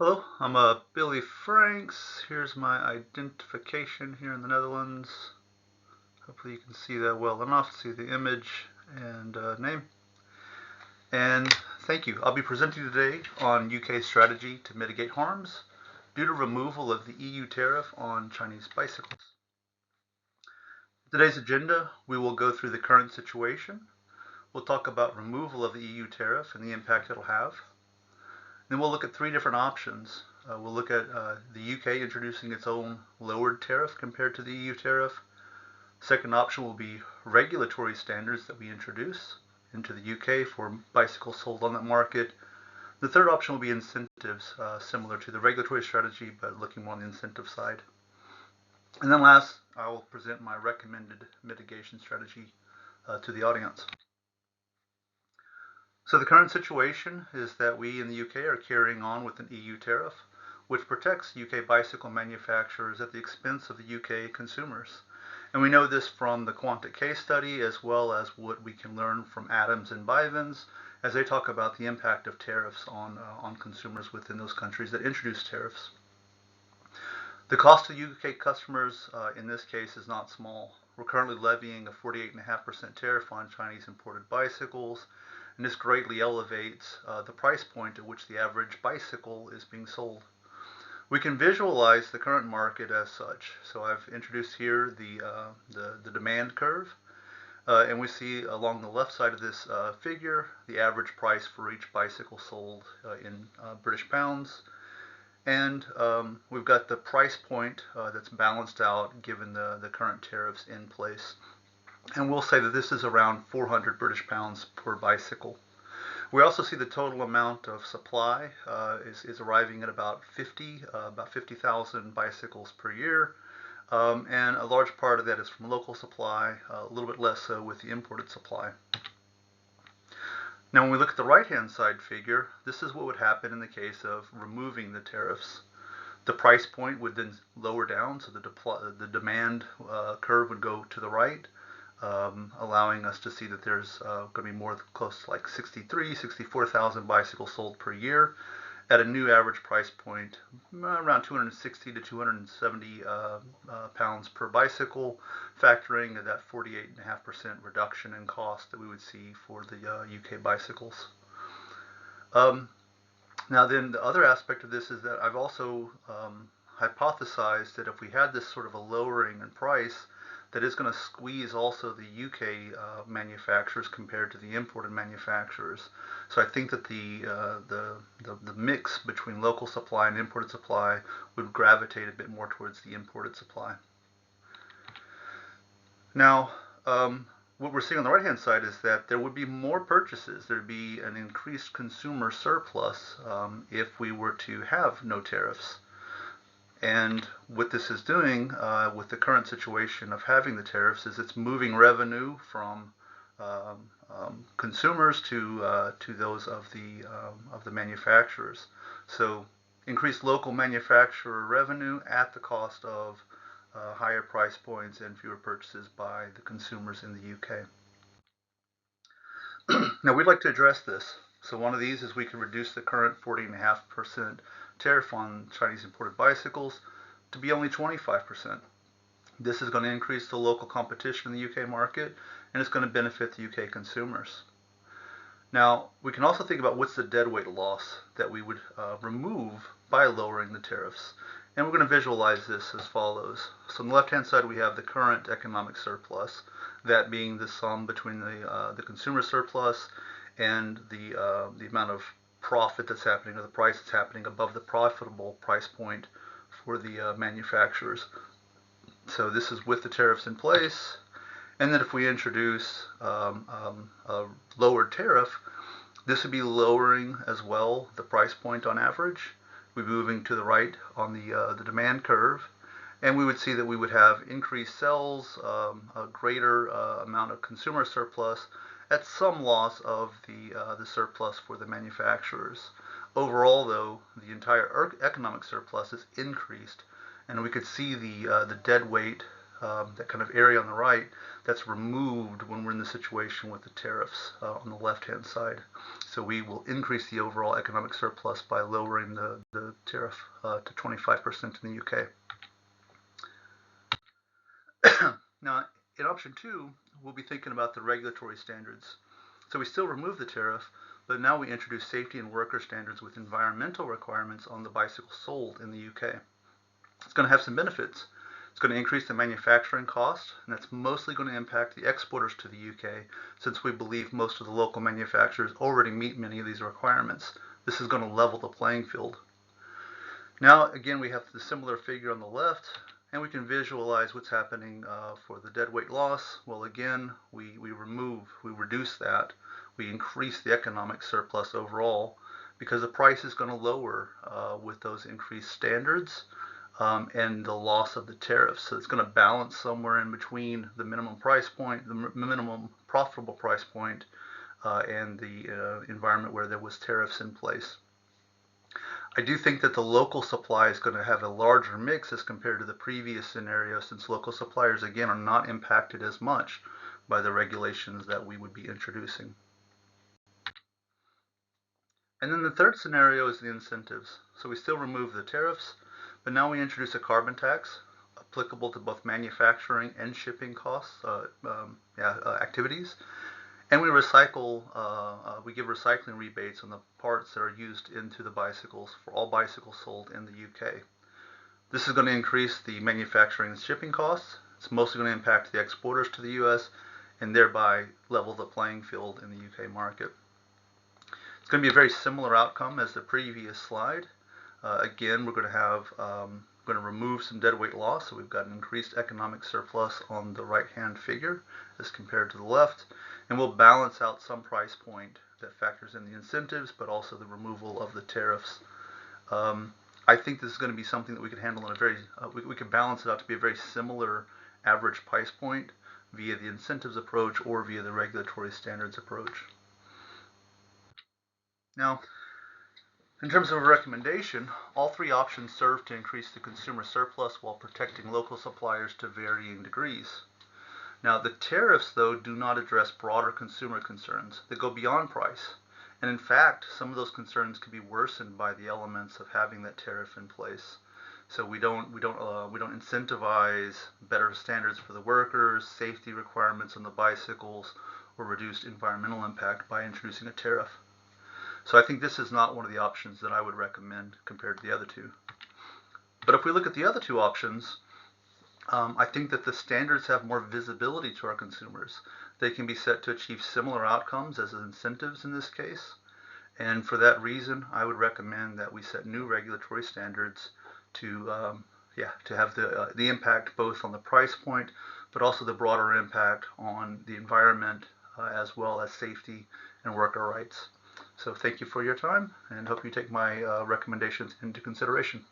Hello, I'm Billy Franks. Here's my identification here in the Netherlands. Hopefully you can see that well enough to see the image and name. And thank you. I'll be presenting today on UK strategy to mitigate harms due to removal of the EU tariff on Chinese bicycles. Today's agenda, we will go through the current situation. We'll talk about removal of the EU tariff and the impact it'll have. Then we'll look at three different options. We'll look at the UK introducing its own lowered tariff compared to the EU tariff. Second option will be regulatory standards that we introduce into the UK for bicycles sold on that market. The third option will be incentives, similar to the regulatory strategy, but looking more on the incentive side. And then last, I will present my recommended mitigation strategy to the audience. So the current situation is that we in the UK are carrying on with an EU tariff, which protects UK bicycle manufacturers at the expense of the UK consumers. And we know this from the Quantic case study, as well as what we can learn from Adams and Bivens, as they talk about the impact of tariffs on consumers within those countries that introduce tariffs. The cost to UK customers in this case is not small. We're currently levying a 48.5% tariff on Chinese imported bicycles, and this greatly elevates the price point at which the average bicycle is being sold. We can visualize the current market as such. So I've introduced here the demand curve, and we see along the left side of this figure the average price for each bicycle sold in British pounds. And we've got the price point that's balanced out given the current tariffs in place. And we'll say that this is around 400 British pounds per bicycle. We also see the total amount of supply is arriving at about 50,000 bicycles per year. And a large part of that is from local supply, a little bit less so with the imported supply. Now when we look at the right-hand side figure, this is what would happen in the case of removing the tariffs. The price point would then lower down, so the demand curve would go to the right, allowing us to see that there's going to be more close to like 64,000 bicycles sold per year at a new average price point around 260 to 270 pounds per bicycle, factoring that 48.5% reduction in cost that we would see for the UK bicycles. Now then, the other aspect of this is that I've also hypothesized that if we had this sort of a lowering in price, that is going to squeeze also the UK manufacturers compared to the imported manufacturers. So I think that the mix between local supply and imported supply would gravitate a bit more towards the imported supply. Now, what we're seeing on the right-hand side is that there would be more purchases. There'd be an increased consumer surplus if we were to have no tariffs. And what this is doing with the current situation of having the tariffs is it's moving revenue from consumers to those of the manufacturers. So increased local manufacturer revenue at the cost of higher price points and fewer purchases by the consumers in the UK. Now we'd like to address this. So one of these is we can reduce the current 40.5% tariff on Chinese imported bicycles to be only 25%. This is going to increase the local competition in the UK market, and it's going to benefit the UK consumers. Now, we can also think about what's the deadweight loss that we would remove by lowering the tariffs. And we're going to visualize this as follows. So on the left-hand side, we have the current economic surplus, that being the sum between the consumer surplus and the amount of profit that's happening, or the price that's happening above the profitable price point for the manufacturers. So this is with the tariffs in place. And then if we introduce a lowered tariff, this would be lowering as well the price point on average. We'd be moving to the right on the demand curve. And we would see that we would have increased sales, a greater amount of consumer surplus, at some loss of the surplus for the manufacturers. Overall, though, the entire economic surplus is increased, and we could see the dead weight that kind of area on the right, that's removed when we're in the situation with the tariffs on the left-hand side. So we will increase the overall economic surplus by lowering the tariff to 25% in the UK. Now, in option 2, we'll be thinking about the regulatory standards. So we still remove the tariff, but now we introduce safety and worker standards with environmental requirements on the bicycles sold in the UK. It's going to have some benefits. It's going to increase the manufacturing cost, and that's mostly going to impact the exporters to the UK, since we believe most of the local manufacturers already meet many of these requirements. This is going to level the playing field. Now, again, we have the similar figure on the left, and we can visualize what's happening for the deadweight loss. Well, again, we reduce that. We increase the economic surplus overall because the price is going to lower with those increased standards and the loss of the tariffs. So it's going to balance somewhere in between the minimum price point, the minimum profitable price point, and the environment where there was tariffs in place. I do think that the local supply is going to have a larger mix as compared to the previous scenario, since local suppliers, again, are not impacted as much by the regulations that we would be introducing. And then the third scenario is the incentives. So we still remove the tariffs, but now we introduce a carbon tax applicable to both manufacturing and shipping costs, activities. And we recycle, we give recycling rebates on the parts that are used into the bicycles for all bicycles sold in the UK. This is going to increase the manufacturing and shipping costs. It's mostly going to impact the exporters to the US and thereby level the playing field in the UK market. It's going to be a very similar outcome as the previous slide. Again, we're going to remove some deadweight loss, so we've got an increased economic surplus on the right-hand figure as compared to the left, and we'll balance out some price point that factors in the incentives, but also the removal of the tariffs. I think this is going to be something that we could handle in a very, we could balance it out to be a very similar average price point via the incentives approach or via the regulatory standards approach. Now, in terms of a recommendation, all three options serve to increase the consumer surplus while protecting local suppliers to varying degrees. Now, the tariffs, though, do not address broader consumer concerns. They go beyond price. And in fact, some of those concerns can be worsened by the elements of having that tariff in place. So we don't incentivize better standards for the workers, safety requirements on the bicycles, or reduced environmental impact by introducing a tariff. So I think this is not one of the options that I would recommend compared to the other two. But if we look at the other two options, I think that the standards have more visibility to our consumers. They can be set to achieve similar outcomes as incentives in this case. And for that reason, I would recommend that we set new regulatory standards to have the impact both on the price point, but also the broader impact on the environment as well as safety and worker rights. So thank you for your time, and hope you take my recommendations into consideration.